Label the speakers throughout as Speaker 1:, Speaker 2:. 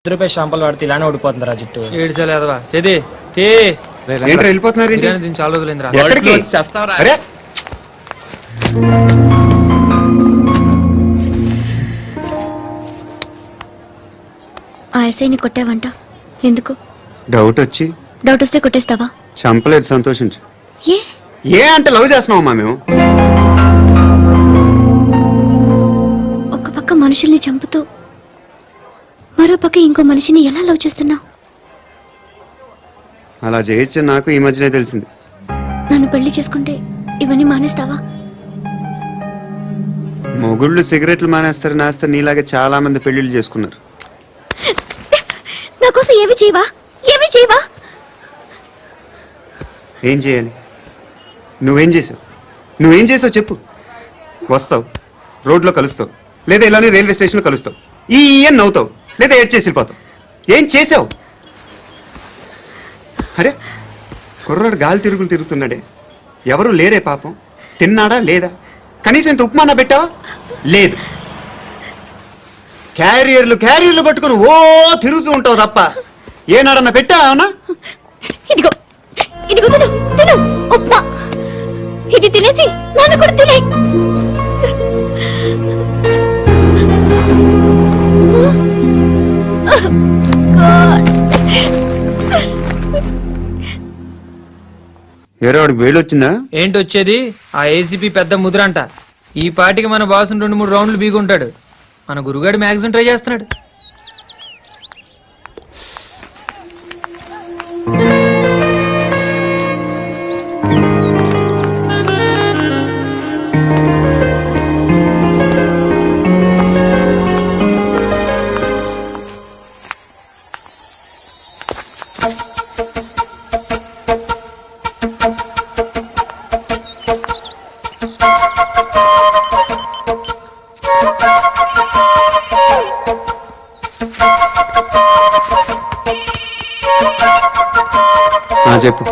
Speaker 1: రూపాయలు షాంపూలు వాడితే ఇలానే ఓడిపోతుంది రా జుట్టు.
Speaker 2: ఏడ్చలేదవా చేది
Speaker 3: వెళ్ళిపోతున్నారు
Speaker 2: చాలా రోజులైందిరా.
Speaker 3: అరే
Speaker 4: ఆ ఎస్ఐని కొట్టావంట ఎందుకు?
Speaker 3: డౌట్ వచ్చి.
Speaker 4: డౌట్ వస్తే కొట్టేస్తావా?
Speaker 3: చంపలేదు, సంతోషించు.
Speaker 4: ఏ
Speaker 3: ఏ అంటే లవ్ చేస్తున్నావమ్మా మేము.
Speaker 4: ఒక పక్క మనుషుల్ని చంపుతూ మరో పక్క ఇంకో మనిషిని ఎలా లవ్ చేస్తున్నావు?
Speaker 3: అలా చేయొచ్చు నాకు ఈ మధ్యనే తెలిసింది.
Speaker 4: నన్ను పెళ్లి చేసుకుంటే ఇవన్నీ మానేస్తావా?
Speaker 3: మొగుళ్ళు సిగరెట్లు మానేస్తారు, నేస్తారు. నీలాగే చాలా మంది పెళ్లిళ్ళు చేసుకున్నారు.
Speaker 4: నా కోసం ఏమి చేయవా? ఏమి చేయవా?
Speaker 3: ఏం చేయాలి? నువ్వేం చేసావు? నువ్వేం చేసావు చెప్పు. వస్తావు, రోడ్లో కలుస్తావు, లేదా ఇలానే రైల్వే స్టేషన్లో కలుస్తావు, ఈ నవ్వుతావు, లేదా ఏడ్ చేసి వెళ్ళిపోతావు. ఏం చేసావు? అరే కుర్రాడు గాలి తిరుగులు తిరుగుతున్నాడే, ఎవరు లేరే పాపం. తిన్నాడా లేదా? కనీసం ఇంత ఉప్మానా పెట్టావా? లేదు. క్యారియర్లు పట్టుకుని ఓ తిరుగుతూ ఉంటావు తప్ప ఏనాడన్నా పెట్టావా?
Speaker 4: ఇదిగో ఇదిగో తిను తిను ఉప్మా. ఇది తినేసి నన్ను కూడా తినే.
Speaker 3: వాడికి వేలు వచ్చిందా?
Speaker 2: ఏంటి వచ్చేది? ఆ ఏసీపీ పెద్ద ముద్రంట. ఈ పాటికి మన బాసుని 2-3 రౌండ్లు బీగుంటాడు. మన గురుగాడు మ్యాగజైన్ ట్రై చేస్తున్నాడు.
Speaker 3: చెప్పు.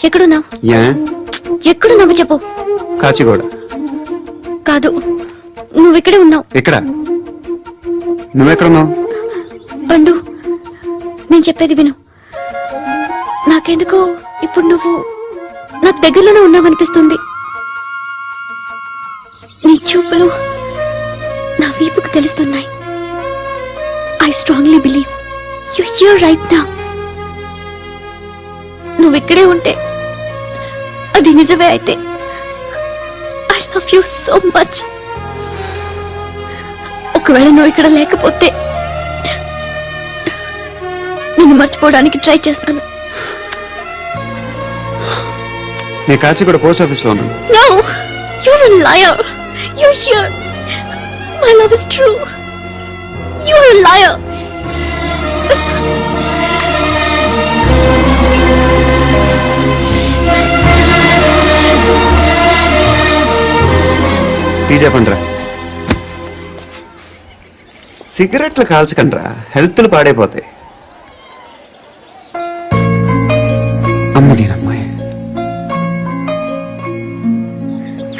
Speaker 4: ఎక్కడున్నావు? ఎక్కడున్నావు చెప్పు.
Speaker 3: కాచిగూడ.
Speaker 4: కాదు, నువ్వు ఇక్కడే ఉన్నావు.
Speaker 3: ఎక్కడ? నువ్వెక్కడున్నావు?
Speaker 4: బండు, నేను చెప్పేది విను. నాకెందుకో ఇప్పుడు నువ్వు నాకు దగ్గరలోనే ఉన్నావనిపిస్తుంది. నీ చూపులు నా వీపుకు తెలుస్తున్నాయి. I strongly believe you here right now. నువ్వు ఇక్కడే ఉంటే అది నిజమే అయితే I love you so much. ఒకవేళ నువ్వు ఇక్కడ లేకపోతే నిన్ను మర్చిపోవడానికి ట్రై చేస్తాను.
Speaker 3: నేను కాచిగూడ పోస్ట్ ఆఫీస్ లో ఉన్నాను.
Speaker 4: No, you're a liar. You're here. My love is true. You're a liar.
Speaker 3: Tea చెప్పండిరా. సిగరెట్లు కాల్చకండ్రా, హెల్త్లు పాడైపోతాయి. అమ్మదీనమ్మాయి.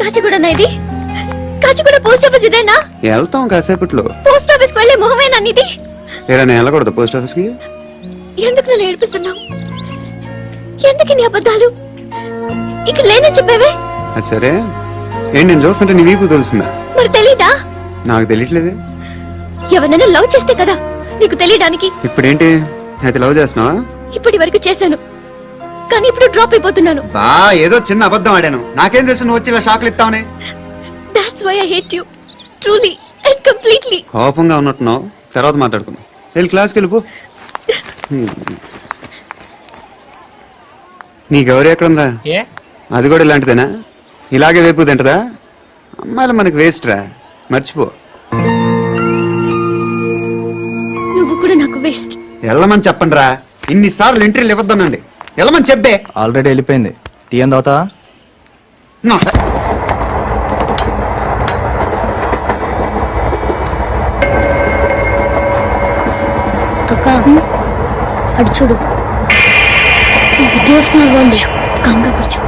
Speaker 4: కాచిగూడనా ఇది? కాచిగూడ పోస్ట్ ఆఫీస్ ఇదేనా?
Speaker 3: వెళ్తాం కాసేపట్లో.
Speaker 4: పోస్ట్ ఆఫీస్ కి వెళ్ళే మొహమేనా నీది?
Speaker 3: ఏరా నేను వెళ్ళకూడదు పోస్ట్ ఆఫీస్ కి?
Speaker 4: ఎందుకు నన్ను ఏడిపిస్తున్నావు? ఎందుకు నీ అబద్ధాలు? ఇక లేనని చెప్పేవే.
Speaker 3: అది సరే, ఏంటి నేను చూస్తుంటే నీ వీపు తెలుస్తుందా?
Speaker 4: మరి తెలీదా?
Speaker 3: నాకు తెలియట్లేదే.
Speaker 4: ఎవరైనా లవ్ చేస్తే కదా నీకు తెలియడానికి.
Speaker 3: ఇప్పుడేంటి అయితే లవ్ చేస్తున్నావా?
Speaker 4: ఇప్పటి వరకు చేశాను, కానీ ఇప్పుడు డ్రాప్ అయిపోతున్నాను.
Speaker 3: బా ఏదో చిన్న అబద్ధం ఆడాను. నాకేం తెలుసు నువ్వు వచ్చి ఇలా షాక్లు ఇస్తావనే.
Speaker 4: That's why I hate you truly and completely.
Speaker 3: కోపంగా ఉన్నట్టున్నావు, తర్వాత మాట్లాడుకుందాం. వెళ్ళి క్లాస్కి వెళ్ళిపో. నీ గౌరీ ఎక్కడుందా?
Speaker 1: ఏ
Speaker 3: అది కూడా ఇలాంటిదేనా? ఇలాగే వేపు తింటదా? అమ్మాయిలు మనకి వేస్ట్ రా, మర్చిపో.
Speaker 4: నువ్వు కూడా నాకు వేస్ట్.
Speaker 3: వెళ్ళమని చెప్పండి రా. ఇన్నిసార్లు ఎంట్రీలు ఇవ్వద్దనండి. వెళ్ళమని చెప్పే.
Speaker 5: ఆల్రెడీ వెళ్ళిపోయింది. టీ ఏం తాగుతావా?
Speaker 4: అడు చూడు, కంగా కూర్చో.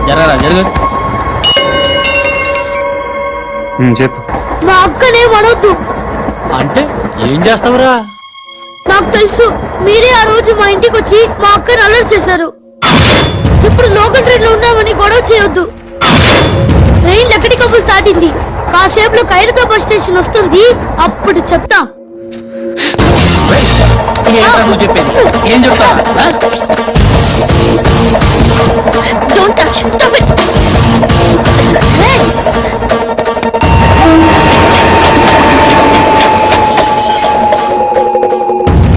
Speaker 6: జరగరా జరుగు.
Speaker 3: చెప్పు.
Speaker 4: మా అక్కనే వడొద్దు.
Speaker 6: అంటే ఏం చేస్తావురా?
Speaker 4: నాకు తెలుసు, మీరే ఆ రోజు మా ఇంటికి వచ్చి మా అక్కని అలర్ట్ చేశారు. ఇప్పుడు లోకల్ ట్రైన్ లో ఉన్నామని గొడవ చేయొద్దు. ట్రైన్ లక్కడికప్పులు దాటింది. కాసేపులో ఖైరతా బస్ స్టేషన్ వస్తుంది, అప్పుడు చెప్తా.
Speaker 6: ఏంట్రా నువ్వు చెప్పేది? ఏం చెప్తావా?
Speaker 4: Don't touch. Stop it. Hey!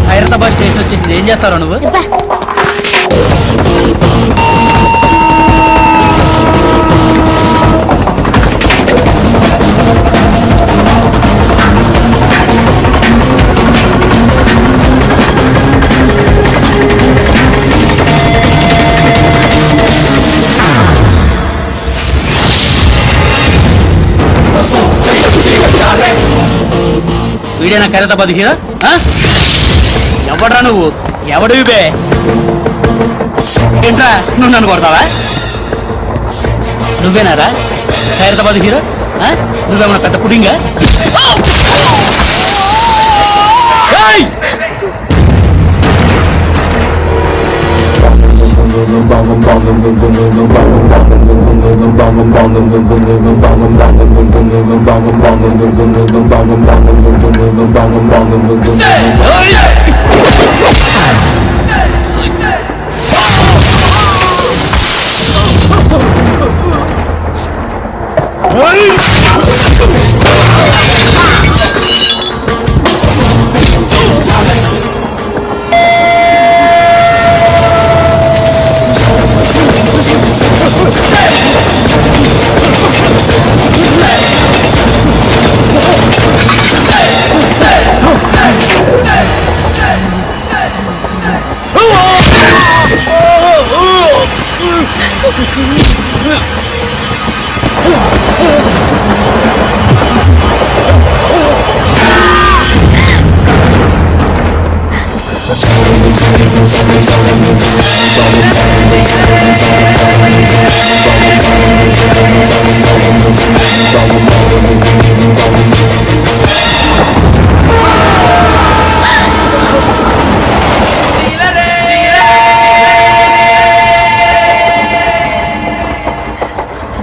Speaker 6: Hyderabad station వచ్చేసింది. ఏం చేస్తారా నువ్వు?
Speaker 4: అబ్బా.
Speaker 6: వీడేనా ఖైరతాబాద్ హీరో? ఎవడ్రా నువ్వు? ఎవడివి బే? ఏంట్రా నువ్వు నన్ను కొడతావా? నువ్వేనారా ఖైరతాబాద్ హీరో? నువ్వేమన్నా పెద్ద పుడింగా?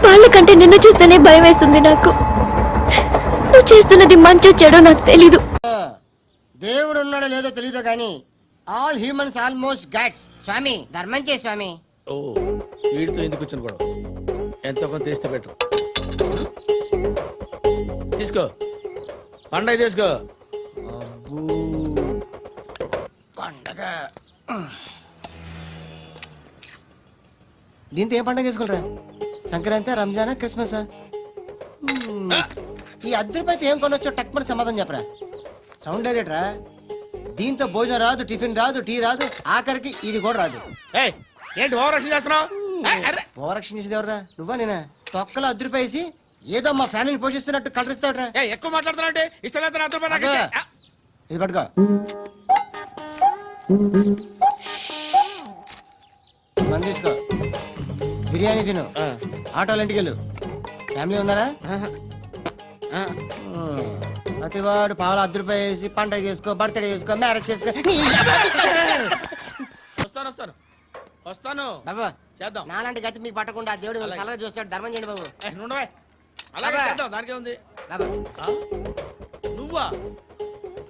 Speaker 6: వాళ్ళకంటే నిన్ను చూస్తేనే భయం వేస్తుంది నాకు. నువ్వు చేస్తున్నది మంచో చెడో నాకు తెలీదు.
Speaker 7: దేవుడు ఉన్నాడో లేదో తెలియదు కానీ ఆల్ హ్యూమన్స్ ఆల్మోస్ట్ గాడ్స్. స్వామి ధర్మం చే స్వామి.
Speaker 8: ఓ వీడితో ఎందుకు వచ్చిన గొడవ? ఎంతో కొంత తీస్తే పెట్టు. తీసుకో పండగ తీసుకో.
Speaker 7: పండగ దీంతో ఏం పండగ చేసుకోలరా? సంక్రాంతి, రంజానా, క్రిస్మస్? ఈ అద్దరిపైతే ఏం కొనొచ్చో టక్మని సమాధానం చెప్పరా. సౌండ్ డైరెక్టరా. దీంతో భోజనం రాదు, టిఫిన్ రాదు, టీ రాదు, ఆఖరికి ఇది కూడా రాదు.
Speaker 8: ఏంటి ఓవరాక్షన్ చేస్తున్నావు?
Speaker 7: ఓవరాక్షన్ చేసేది ఎవరా? నువ్వా నేనా? తొక్కలో అద్దరిపేసి ఏదో మా ఫ్యామిలీని పోషిస్తున్నట్టు కలరిస్తావురా.
Speaker 8: ఎక్కువ మాట్లాడుతున్నావు అంటే ఇష్టం లేదు.
Speaker 7: ఇది పట్టుకో. మంది తీసుకో, బిర్యానీ తిను, ఆటోలు ఇంటికి వెళ్ళు. ఫ్యామిలీ ఉన్నారా? ప్రతివాడు పావులు ₹10 వేసి పండగ చేసుకో, బర్త్డే చేసుకో, మ్యారేజ్ చేసుకో.
Speaker 8: వస్తాను వస్తాను
Speaker 7: బాబు
Speaker 8: చేద్దాం.
Speaker 7: నాలాంటి గతి మీకు పట్టకుండా దేవుడు మిమ్మల్ని సలహా చూస్తాడు. ధర్మం చేయండి బాబు.
Speaker 8: నుండవే అలాగే చేద్దాం. దానికే ఉంది.
Speaker 7: బాబు
Speaker 8: నువ్వా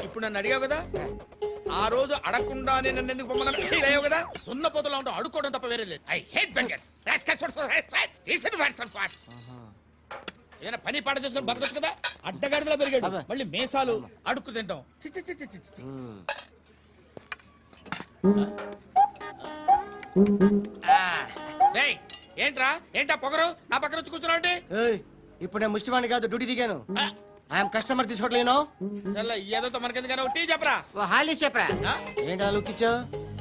Speaker 8: ఇప్పుడు నన్ను అడిగావు కదా, ఆ రోజు అడగకుండా నన్ను ఎందుకు పొమ్మన్నాను ఫీల్ అయ్యావు కదా. సున్న పోతలో ఉంటావు, అడుక్కోవడం తప్ప వేరే లేదు. I hate bangers. ఏదైనా పని పాట చేసుకుని బతకొచ్చు కదా. అడ్డగాడిదలా పెరిగాడు, మళ్ళీ మేసాలు అడుక్కు తింటాం. చి చి చి చి చి చి. ఏంట్రా ఏంటా పొగరు నా పక్కన వచ్చి కూర్చున్నావు అంటే?
Speaker 7: ఇప్పుడు నేను ముష్టివాణి కాదు, డ్యూటీ దిగాను. ఐఎమ్ కస్టమర్ తీసుకోవట్లేను.
Speaker 8: ఏదో మనకెందుకైనా టీ చెప్పరా.
Speaker 7: హాలీస్ చెప్పరా. ఏంటి ఆ లుక్ ఇచ్చావు?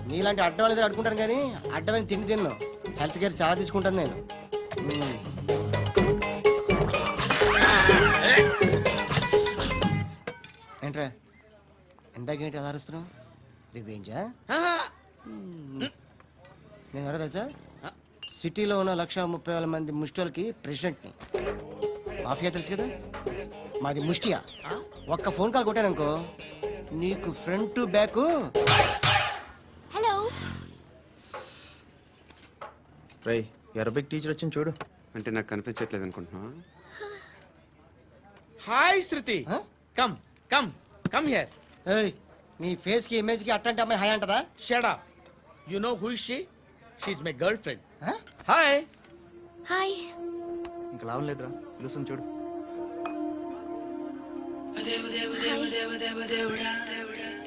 Speaker 7: నీలాంటి అడ్డం వాళ్ళ దగ్గర అడుకుంటాను కానీ అడ్డమైన తిండి తిన్ను. హెల్త్ కేర్ చాలా తీసుకుంటాను నేను. ఏంట్రా ఎందాకేంటి అలా అరుస్తున్నావు? రివేంజా? నేను ఎవరో తెలుసా? సిటీలో ఉన్న 1,30,000 మంది ముష్టిలకి ప్రెసిడెంట్ని. మాఫియా తెలుసు కదా, మాది ముష్టియా. ఒక్క ఫోన్ కాల్ కొట్టాననుకో నీకు ఫ్రంట్ టు బ్యాక్.
Speaker 6: హలో.
Speaker 5: రేయ్ అరబిక్ టీచర్ వచ్చింది చూడు.
Speaker 3: అంటే నాకు కనిపించట్లేదు అనుకుంటున్నా.
Speaker 8: Hi Shruti,
Speaker 7: Huh?
Speaker 8: Come come come here.
Speaker 7: ఏయ్, నీ ఫేస్ కి ఇమేజ్ కి అట్లాంటి అమ్మాయి హాయ్ అంటదా?
Speaker 8: Shut up. You know who is she? She is my girlfriend.
Speaker 7: Huh?
Speaker 8: Hi.
Speaker 6: Hi.
Speaker 5: ఇంకా లాభం లేదురా, పిలుస్తుంది చూడు.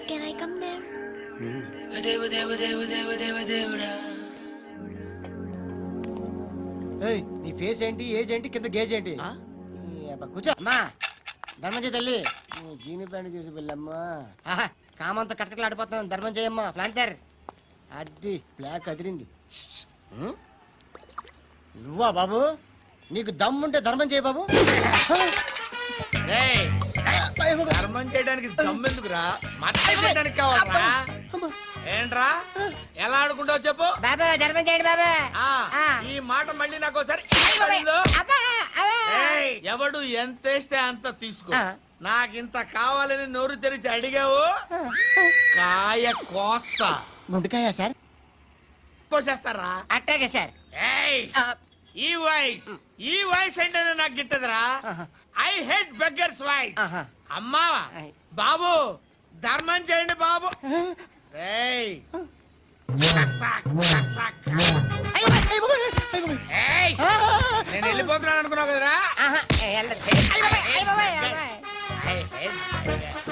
Speaker 6: Can I come there?
Speaker 7: ఏయ్, నీ ఫేస్ ఏంటి, ఏజ్ ఏంటి, కింద గేజ్ ఏంటి? ఈ అబ్బా, కూర్చో అమ్మా. ధర్మం చేయి తల్లి. నీ జీని ప్యాంట్ చేసి వెళ్ళమ్మా. ఆహా, కామంతో కట్టకలు ఆడిపోతున్నాను. ధర్మం చేయమ్మా. ఫ్లాంతర్ అది బ్లాక్ అదిరింది. హ్మ్? నువ్వా బాబు? నీకు దమ్ముంటే ధర్మం చేయి బాబు.
Speaker 8: ఏయ్, ధర్మం చేయడానికి దమ్మెందుకురా? మాట్లాడడానికి కావాలరా? ఏంట్రా ఎలా ఆడుకుంటావు చెప్పు.
Speaker 7: బాబా ధర్మం చేయండి బాబా.
Speaker 8: ఆ, ఈ మాట మళ్ళీ నాకు ఒకసారి వినపడిందో? ఏయ్, ఎవడు ఎంత వేస్తే అంత తీసుకో. నాకింత కావాలని నోరు తెరిచి అడిగావు, కాయ కోస్తా.
Speaker 7: గుండెకాయ సార్?
Speaker 8: కోసేస్తారా?
Speaker 7: అట్టాగే సార్.
Speaker 8: ఏయ్, ఈ వాయిస్ ఏంటనే నాకు గిట్టదురా. I hate beggars voice. అమ్మా బాబు, ధర్మం చేయండి బాబు. ఏయ్, కసాక్, కసాక్. ఏయ్, నేను వెళ్ళిపోతున్నాను అనుకున్నావు కదరా. I hate beggars.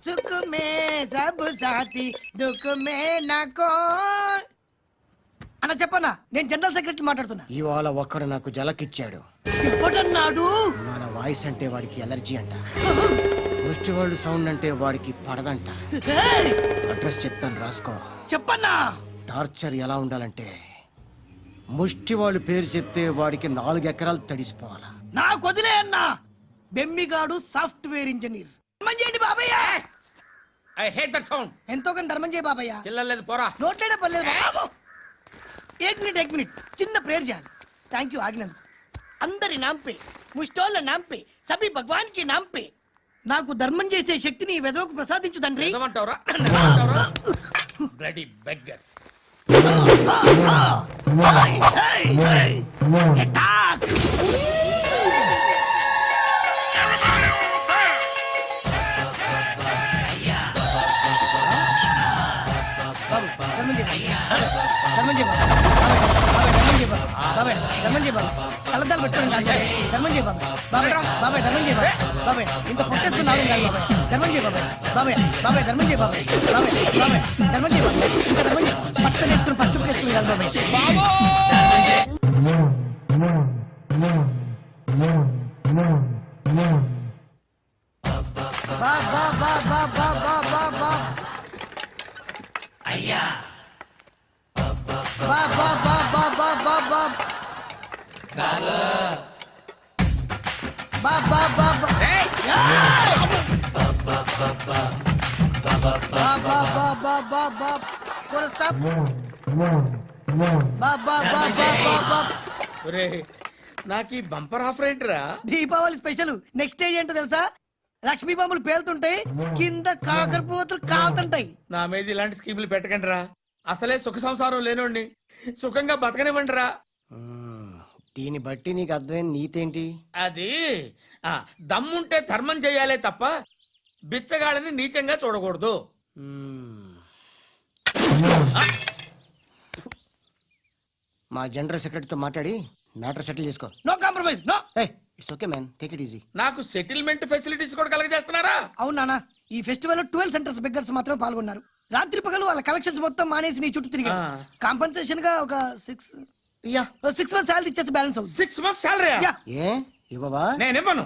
Speaker 7: सुख में सब साथी दुख में नाको.
Speaker 9: అన్న చెప్పన్నా, నేను జనరల్ సెక్రటరీ మాట్లాడుతున్నా.
Speaker 7: ఇవాళ ఒక్కడు నాకు జలకిచ్చాడు.
Speaker 9: ఇప్పుడన్నాడు
Speaker 7: మన వాయిస్ అంటే వాడికి ఎలర్జీ అంట. ముష్టి వాళ్ళు సౌండ్ అంటే వాడికి పడదంట. అడ్రస్ చెప్తాను రాసుకో.
Speaker 9: చెప్పన్నా.
Speaker 7: టార్చర్ ఎలా ఉండాలంటే ముష్టి వాళ్ళు పేరు చెప్తే వాడికి 4 ఎకరాలు తడిసిపోవాలా.
Speaker 9: నాకు వదిలే అన్నా. బెమ్మిగాడు సాఫ్ట్వేర్ ఇంజనీర్. ధర్మం చేయండి బాబయ్య.
Speaker 8: I hate that sound.
Speaker 9: ఎంతో కొంత ధర్మం చేయ బాబయ్య.
Speaker 8: చిల్లలేదు పోరా.
Speaker 9: నోట్లేడే పర్లేదు బాబు. ఏక్ మినిట్ చిన్న ప్రేయర్ చేయాలి. థ్యాంక్ యూ ఆగినందుకు. అందరి నాంపే, ముష్టోళ్ళ నాంపే, సభి భగవాన్ కి నాంపే నాకు ధర్మం చేసే శక్తిని ఈ వెదవకు ప్రసాదించు తండ్రి.
Speaker 8: నిజమంటావురా? Bloody beggars.
Speaker 9: Attack! కలద్దాలు పెట్టుకోండి కాదు. ధర్మం చేయ బాబాయ్. బాబాయ్ ధర్మం చేయ బాబాయ్. ఇంత పొట్టేసుకున్నావు కాదు బాబాయ్. ధర్మం చేయ బాబాయ్. ధర్మం చేయ బాబాయ్. ధర్మం చేయ బాబాయ్. ఇంకా ధర్మం చేయ. పట్టుకొని వేసుకుని పట్టు వేసుకుని కాదు బాబాయ్.
Speaker 8: నాకు ఈ బంపర్ ఆఫర్ ఏంటిరా?
Speaker 9: దీపావళి స్పెషల్. నెక్స్ట్ స్టేజ్ ఏంటో తెలుసా? లక్ష్మీ బాంబులు పేలుతుంటాయి, కింద కాకరపోతులు కాలుతుంటాయి.
Speaker 8: నా మీద ఇలాంటి స్కీములు పెట్టకండి రా. అసలే సుఖ సంసారం లేనోడిని సుఖంగా బతకనివ్వండి రా.
Speaker 7: దీన్ని బట్టి నీకు అర్థమైన నీతేంటి?
Speaker 8: అది దమ్ముంటే ధర్మం చేయాలే తప్ప బిచ్చగాళ్ళని నీచంగా చూడకూడదు.
Speaker 7: మా జనరల్ సెక్రటరీతో మాట్లాడి మ్యాటర్ సెటిల్ చేసుకో.
Speaker 9: No compromise. No.
Speaker 7: It's okay man, take it easy.
Speaker 8: నాకు సెటిల్మెంట్ ఫెసిలిటీస్ కూడా కలగజేస్తున్నారా?
Speaker 9: అవును నాన్న, ఈ ఫెస్టివల్ 12 సెంటర్స్ బెగ్గర్స్ మాత్రం పాల్గొన్నారు. రాత్రి పగలు వాళ్ళ కలెక్షన్స్ మొత్తం మానేసి నీ చుట్టూ తిరిగారు. కాంపన్సేషన్ గా ఒక 6 మంత్స్ సాలరీ ఇచ్చేసి బ్యాలెన్స్ అవుతుంది.
Speaker 8: 6 months salary?
Speaker 7: ఏ ఇవ్వవా?
Speaker 8: నేను ఇవ్వను.